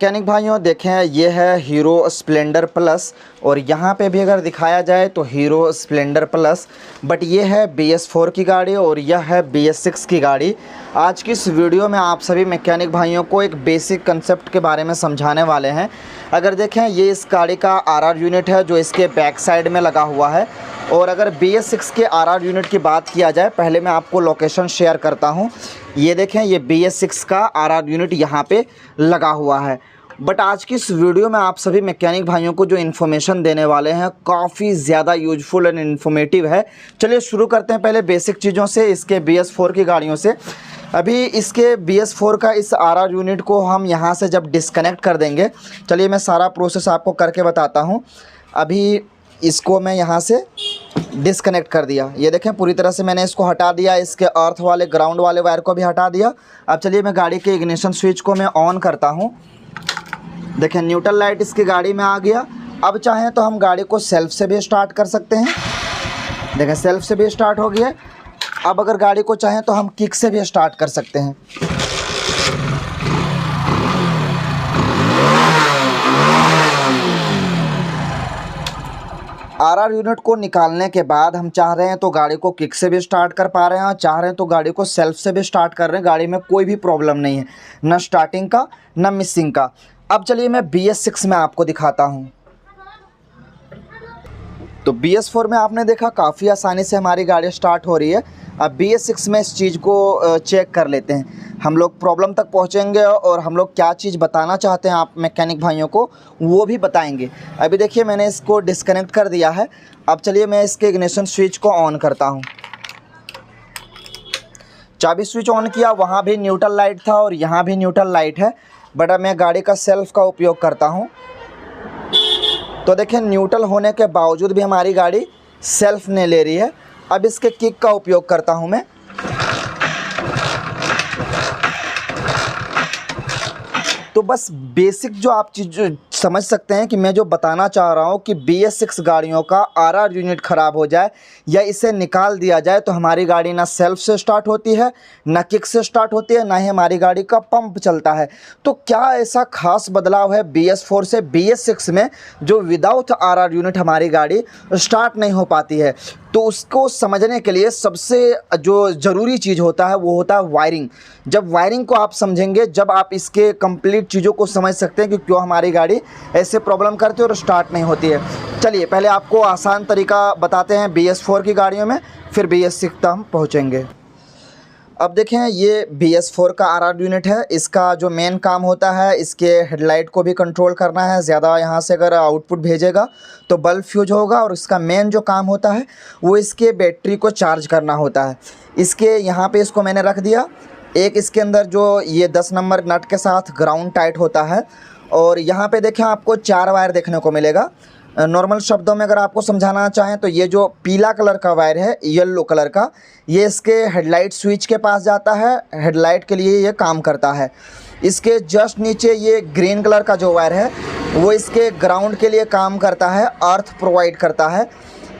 Mechanic भाइयों देखें, ये है हीरो स्प्लेंडर प्लस और यहाँ पे भी अगर दिखाया जाए तो हीरो स्प्लेंडर प्लस, बट ये है BS4 की गाड़ी और यह है BS6 की गाड़ी। आज की इस वीडियो में आप सभी मैकेनिक भाइयों को एक बेसिक कंसेप्ट के बारे में समझाने वाले हैं। अगर देखें, ये इस गाड़ी का RR यूनिट है जो इसके बैक साइड में लगा हुआ है। और अगर BS6 के RR यूनिट की बात किया जाए, पहले मैं आपको लोकेशन शेयर करता हूँ। ये देखें, ये BS6 का RR यूनिट यहाँ पे लगा हुआ है। बट आज की इस वीडियो में आप सभी मैकेनिक भाइयों को जो इन्फॉर्मेशन देने वाले हैं काफ़ी ज़्यादा यूजफुल एंड इन्फॉर्मेटिव है। चलिए शुरू करते हैं पहले बेसिक चीज़ों से, इसके BS4 की गाड़ियों से। अभी इसके BS4 का इस RR यूनिट को हम यहाँ से जब डिस्कनेक्ट कर देंगे, चलिए मैं सारा प्रोसेस आपको करके बताता हूँ। अभी इसको मैं यहाँ से डिस्कनेक्ट कर दिया, ये देखें पूरी तरह से मैंने इसको हटा दिया, इसके अर्थ वाले ग्राउंड वाले वायर को भी हटा दिया। अब चलिए मैं गाड़ी के इग्निशन स्विच को मैं ऑन करता हूँ। देखें न्यूट्रल लाइट इसकी गाड़ी में आ गया। अब चाहें तो हम गाड़ी को सेल्फ से भी स्टार्ट कर सकते हैं। देखें सेल्फ से भी स्टार्ट हो गया। अब अगर गाड़ी को चाहें तो हम किक से भी स्टार्ट कर सकते हैं। RR यूनिट को निकालने के बाद हम चाह रहे हैं तो गाड़ी को किक से भी स्टार्ट कर पा रहे हैं, और चाह रहे हैं तो गाड़ी को सेल्फ से भी स्टार्ट कर रहे हैं। गाड़ी में कोई भी प्रॉब्लम नहीं है, न स्टार्टिंग का न मिसिंग का। अब चलिए मैं BS6 में आपको दिखाता हूँ। तो BS4 में आपने देखा काफ़ी आसानी से हमारी गाड़ी स्टार्ट हो रही है। अब BS6 में इस चीज़ को चेक कर लेते हैं। हम लोग प्रॉब्लम तक पहुंचेंगे और हम लोग क्या चीज़ बताना चाहते हैं आप मैकेनिक भाइयों को वो भी बताएंगे। अभी देखिए मैंने इसको डिस्कनेक्ट कर दिया है। अब चलिए मैं इसके इग्निशन स्विच को ऑन करता हूं। चाबी स्विच ऑन किया, वहाँ भी न्यूट्रल लाइट था और यहाँ भी न्यूट्रल लाइट है, बट अब मैं गाड़ी का सेल्फ का उपयोग करता हूँ। तो देखिए न्यूट्रल होने के बावजूद भी हमारी गाड़ी सेल्फ ने ले रही है। अब इसके किक का उपयोग करता हूं मैं। तो बस बेसिक जो आप चीज़ समझ सकते हैं कि मैं जो बताना चाह रहा हूं कि BS6 गाड़ियों का RR यूनिट ख़राब हो जाए या इसे निकाल दिया जाए तो हमारी गाड़ी ना सेल्फ से स्टार्ट होती है, ना किक से स्टार्ट होती है, ना ही हमारी गाड़ी का पंप चलता है। तो क्या ऐसा खास बदलाव है BS4 से BS6 में जो विदाउट RR यूनिट हमारी गाड़ी स्टार्ट नहीं हो पाती है? तो उसको समझने के लिए सबसे जो ज़रूरी चीज़ होता है वो होता है वायरिंग। जब वायरिंग को आप समझेंगे, जब आप इसके कंप्लीट चीज़ों को समझ सकते हैं कि क्यों हमारी गाड़ी ऐसे प्रॉब्लम करती है और स्टार्ट नहीं होती है। चलिए पहले आपको आसान तरीका बताते हैं BS4 की गाड़ियों में, फिर BS6 तक हम पहुँचेंगे। अब देखें, ये BS4 का RR यूनिट है। इसका जो मेन काम होता है, इसके हेडलाइट को भी कंट्रोल करना है। ज़्यादा यहाँ से अगर आउटपुट भेजेगा तो बल्ब फ्यूज होगा, और इसका मेन जो काम होता है वो इसके बैटरी को चार्ज करना होता है। इसके यहाँ पे इसको मैंने रख दिया। एक इसके अंदर जो ये 10 नंबर नट के साथ ग्राउंड टाइट होता है, और यहाँ पे देखें आपको 4 वायर देखने को मिलेगा। नॉर्मल शब्दों में अगर आपको समझाना चाहें तो ये जो पीला कलर का वायर है, येलो कलर का, ये इसके हेडलाइट स्विच के पास जाता है, हेडलाइट के लिए ये काम करता है। इसके जस्ट नीचे ये ग्रीन कलर का जो वायर है वो इसके ग्राउंड के लिए काम करता है, अर्थ प्रोवाइड करता है।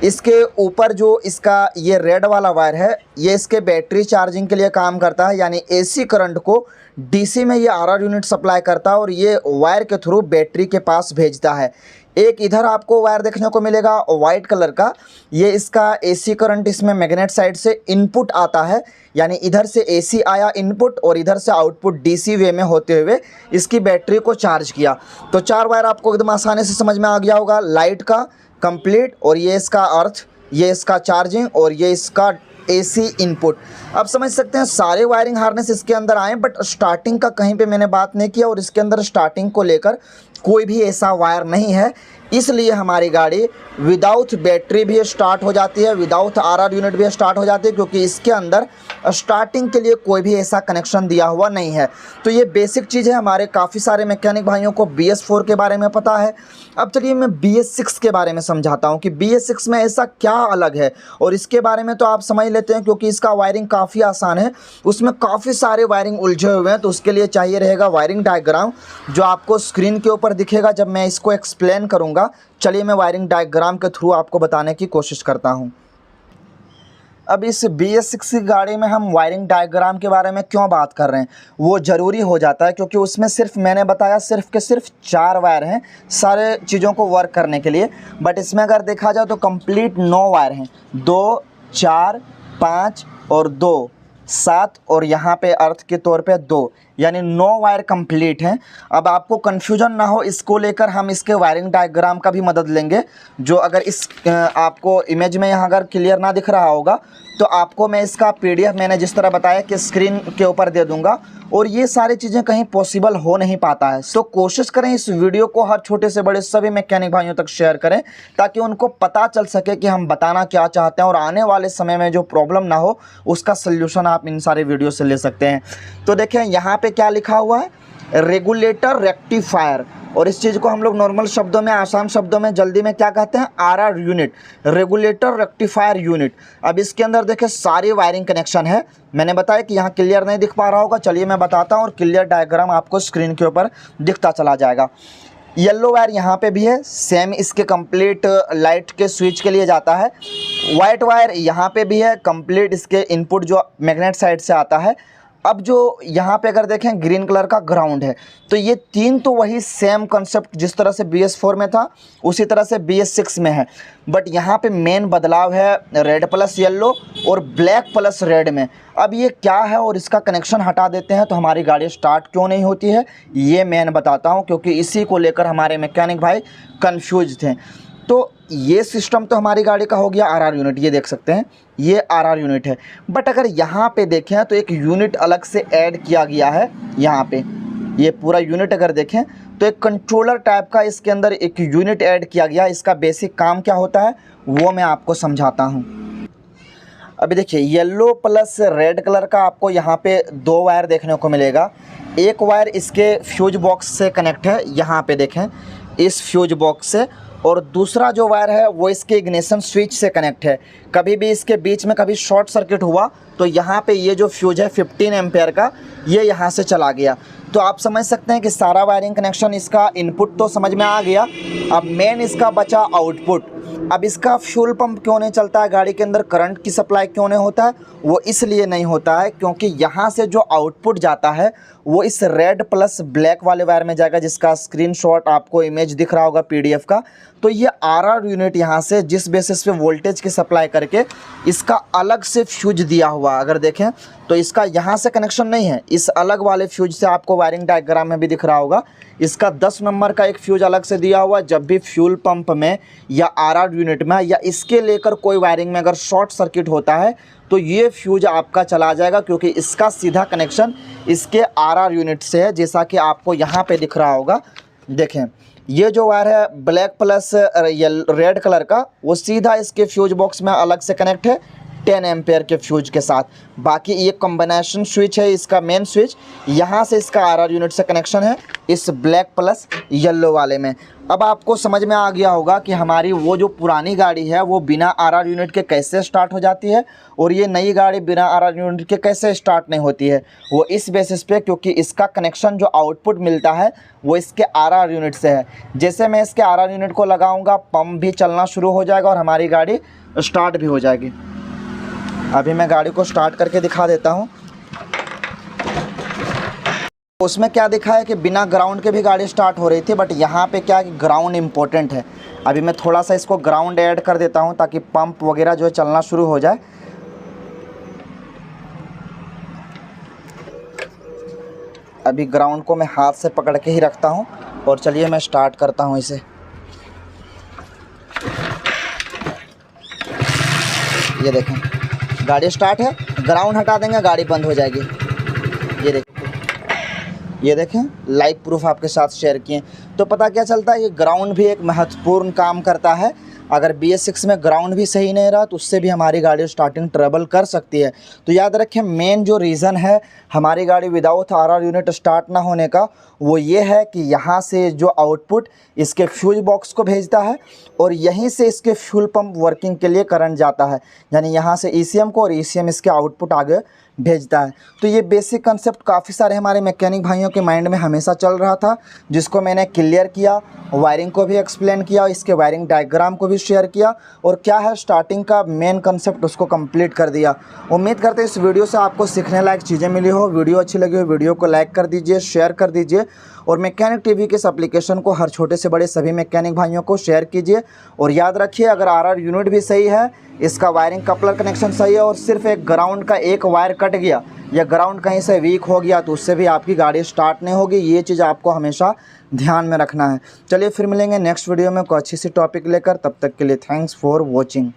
इसके ऊपर जो इसका ये रेड वाला वायर है, ये इसके बैटरी चार्जिंग के लिए काम करता है, यानी AC करंट को DC में ये RR यूनिट सप्लाई करता है और ये वायर के थ्रू बैटरी के पास भेजता है। एक इधर आपको वायर देखने को मिलेगा वाइट कलर का, ये इसका AC करंट इसमें मैग्नेट साइड से इनपुट आता है, यानी इधर से AC आया इनपुट और इधर से आउटपुट DC वे में होते हुए इसकी बैटरी को चार्ज किया। तो 4 वायर आपको एकदम आसानी से समझ में आ गया होगा। लाइट का कंप्लीट, और ये इसका अर्थ, ये इसका चार्जिंग, और ये इसका AC इनपुट। अब समझ सकते हैं सारे वायरिंग हार्नेस इसके अंदर आए, बट स्टार्टिंग का कहीं पे मैंने बात नहीं किया, और इसके अंदर स्टार्टिंग को लेकर कोई भी ऐसा वायर नहीं है। इसलिए हमारी गाड़ी विदाउट बैटरी भी स्टार्ट हो जाती है, विदाउट RR यूनिट भी स्टार्ट हो जाती है, क्योंकि इसके अंदर स्टार्टिंग के लिए कोई भी ऐसा कनेक्शन दिया हुआ नहीं है। तो ये बेसिक चीज़ है। हमारे काफ़ी सारे मैकेनिक भाइयों को BS4 के बारे में पता है। अब चलिए मैं BS6 के बारे में समझाता हूँ कि BS6 में ऐसा क्या अलग है, और इसके बारे में तो आप समझ लेते हैं क्योंकि इसका वायरिंग काफ़ी आसान है। उसमें काफ़ी सारे वायरिंग उलझे हुए हैं, तो उसके लिए चाहिए रहेगा वायरिंग डायग्राम, जो आपको स्क्रीन के ऊपर दिखेगा जब मैं इसको एक्सप्लेन करूँगा। चलिए मैं वायरिंग डायग्राम के थ्रू आपको बताने की कोशिश करता हूँ। अब इस BS6 की गाड़ी में हम वायरिंग डायग्राम के बारे में क्यों बात कर रहे हैं, वो ज़रूरी हो जाता है क्योंकि उसमें सिर्फ मैंने बताया सिर्फ के सिर्फ 4 वायर हैं सारे चीज़ों को वर्क करने के लिए। बट इसमें अगर देखा जाए तो कंप्लीट 9 वायर हैं, 2 4 5 और 2 7 और यहाँ पे अर्थ के तौर पे 2, यानी 9 वायर कंप्लीट हैं। अब आपको कन्फ्यूजन ना हो इसको लेकर हम इसके वायरिंग डायग्राम का भी मदद लेंगे, जो अगर इस आपको इमेज में यहाँ अगर क्लियर ना दिख रहा होगा तो आपको मैं इसका PDF मैंने जिस तरह बताया कि स्क्रीन के ऊपर दे दूंगा। और ये सारी चीज़ें कहीं पॉसिबल हो नहीं पाता है, तो कोशिश करें इस वीडियो को हर छोटे से बड़े सभी मैकेनिक भाइयों तक शेयर करें ताकि उनको पता चल सके कि हम बताना क्या चाहते हैं और आने वाले समय में जो प्रॉब्लम ना हो उसका सल्यूशन आप इन सारे वीडियो से ले सकते हैं। तो देखें यहाँ पे क्या लिखा हुआ है, रेगुलेटर रेक्टिफायर, और इस चीज़ को हम लोग नॉर्मल शब्दों में, आसान शब्दों में, जल्दी में क्या कहते हैं, RR unit, regulator rectifier unit. अब इसके अंदर देखें सारी वायरिंग कनेक्शन है। मैंने बताया कि यहाँ क्लियर नहीं दिख पा रहा होगा, चलिए मैं बताता हूँ और क्लियर डायग्राम आपको स्क्रीन के ऊपर दिखता चला जाएगा। येलो वायर यहाँ पे भी है, सेम इसके कंप्लीट लाइट के स्विच के लिए जाता है। वाइट वायर यहाँ पे भी है, कंप्लीट इसके इनपुट जो मैग्नेट साइड से आता है। अब जो यहाँ पे अगर देखें ग्रीन कलर का ग्राउंड है, तो ये 3 तो वही सेम कंसेप्ट जिस तरह से BS4 में था उसी तरह से BS6 में है। बट यहाँ पे मेन बदलाव है रेड प्लस येलो और ब्लैक प्लस रेड में। अब ये क्या है और इसका कनेक्शन हटा देते हैं तो हमारी गाड़ी स्टार्ट क्यों नहीं होती है, ये मैं बताता हूँ, क्योंकि इसी को लेकर हमारे मैकेनिक भाई कन्फ्यूज थे। तो ये सिस्टम तो हमारी गाड़ी का हो गया RR यूनिट, ये देख सकते हैं ये RR यूनिट है। बट अगर यहाँ पे देखें तो एक यूनिट अलग से ऐड किया गया है। यहाँ पे ये पूरा यूनिट अगर देखें तो एक कंट्रोलर टाइप का इसके अंदर एक यूनिट ऐड किया गया। इसका बेसिक काम क्या होता है वो मैं आपको समझाता हूँ। अभी देखिए येलो प्लस रेड कलर का आपको यहाँ पे 2 वायर देखने को मिलेगा। एक वायर इसके फ्यूज बॉक्स से कनेक्ट है, यहाँ पे देखें इस फ्यूज बॉक्स से, और दूसरा जो वायर है वो इसके इग्निशन स्विच से कनेक्ट है। कभी भी इसके बीच में कभी शॉर्ट सर्किट हुआ तो यहाँ पे ये जो फ्यूज है 15 एम्पेयर का, ये यहाँ से चला गया। तो आप समझ सकते हैं कि सारा वायरिंग कनेक्शन, इसका इनपुट तो समझ में आ गया। अब मेन इसका बचा आउटपुट। अब इसका फ्यूल पंप क्यों नहीं चलता है, गाड़ी के अंदर करंट की सप्लाई क्यों नहीं होता है, वो इसलिए नहीं होता है क्योंकि यहाँ से जो आउटपुट जाता है वो इस रेड प्लस ब्लैक वाले वायर में जाएगा, जिसका स्क्रीनशॉट आपको इमेज दिख रहा होगा PDF का। तो ये RR यूनिट यहाँ से जिस बेसिस पे वोल्टेज की सप्लाई करके इसका अलग से फ्यूज दिया हुआ, अगर देखें तो इसका यहाँ से कनेक्शन नहीं है, इस अलग वाले फ्यूज से आपको वायरिंग डायग्राम में भी दिख रहा होगा। इसका 10 नंबर का एक फ्यूज अलग से दिया हुआ। जब भी फ्यूल पंप में या RR यूनिट में या इसके लेकर कोई वायरिंग में अगर शॉर्ट सर्किट होता है तो ये फ्यूज आपका चला जाएगा, क्योंकि इसका सीधा कनेक्शन इसके RR यूनिट से है, जैसा कि आपको यहाँ पे दिख रहा होगा। देखें ये जो वायर है ब्लैक प्लस रेड कलर का, वो सीधा इसके फ्यूज बॉक्स में अलग से कनेक्ट है 10 एम्पेयर के फ्यूज के साथ। बाकी ये कॉम्बिनेशन स्विच है, इसका मेन स्विच यहाँ से इसका RR यूनिट से कनेक्शन है इस ब्लैक प्लस येलो वाले में। अब आपको समझ में आ गया होगा कि हमारी वो जो पुरानी गाड़ी है वो बिना RR यूनिट के कैसे स्टार्ट हो जाती है और ये नई गाड़ी बिना RR यूनिट के कैसे स्टार्ट नहीं होती है। वो इस बेसिस पे क्योंकि इसका कनेक्शन जो आउटपुट मिलता है वो इसके RR यूनिट से है। जैसे मैं इसके RR यूनिट को लगाऊंगा पंप भी चलना शुरू हो जाएगा और हमारी गाड़ी स्टार्ट भी हो जाएगी। अभी मैं गाड़ी को स्टार्ट करके दिखा देता हूँ। उसमें क्या दिखा है कि बिना ग्राउंड के भी गाड़ी स्टार्ट हो रही थी, बट यहाँ पे क्या कि ग्राउंड इम्पोर्टेंट है। अभी मैं थोड़ा सा इसको ग्राउंड ऐड कर देता हूँ ताकि पंप वगैरह जो है चलना शुरू हो जाए। अभी ग्राउंड को मैं हाथ से पकड़ के ही रखता हूँ और चलिए मैं स्टार्ट करता हूँ इसे। ये देखें गाड़ी स्टार्ट है, ग्राउंड हटा देंगे गाड़ी बंद हो जाएगी। ये देखें लाइव प्रूफ आपके साथ शेयर किए। तो पता क्या चलता है, ये ग्राउंड भी एक महत्वपूर्ण काम करता है। अगर BS6 में ग्राउंड भी सही नहीं रहा तो उससे भी हमारी गाड़ी स्टार्टिंग ट्रबल कर सकती है। तो याद रखें मेन जो रीज़न है हमारी गाड़ी विदाउट RR यूनिट स्टार्ट ना होने का, वो ये है कि यहाँ से जो आउटपुट इसके फ्यूज बॉक्स को भेजता है और यहीं से इसके फ्यूल पंप वर्किंग के लिए करंट जाता है, यानी यहाँ से ECM को और ECM इसके आउटपुट आगे भेजता है। तो ये बेसिक कंसेप्ट काफ़ी सारे हमारे मैकेनिक भाइयों के माइंड में हमेशा चल रहा था, जिसको मैंने क्लियर किया, वायरिंग को भी एक्सप्लेन किया, इसके वायरिंग डायग्राम को भी शेयर किया और क्या है स्टार्टिंग का मेन कंसेप्ट उसको कंप्लीट कर दिया। उम्मीद करते हैं इस वीडियो से आपको सीखने लायक चीज़ें मिली हो। वीडियो अच्छी लगी हो वीडियो को लाइक कर दीजिए, शेयर कर दीजिए और मैकेनिक टीवी के इस एप्लीकेशन को हर छोटे से बड़े सभी मैकेनिक भाइयों को शेयर कीजिए। और याद रखिए, अगर आरआर यूनिट भी सही है, इसका वायरिंग कपलर कनेक्शन सही है और सिर्फ एक ग्राउंड का एक वायर कट गया या ग्राउंड कहीं से वीक हो गया तो उससे भी आपकी गाड़ी स्टार्ट नहीं होगी। ये चीज़ आपको हमेशा ध्यान में रखना है। चलिए फिर मिलेंगे नेक्स्ट वीडियो में कोई अच्छी सी टॉपिक लेकर। तब तक के लिए थैंक्स फॉर वॉचिंग।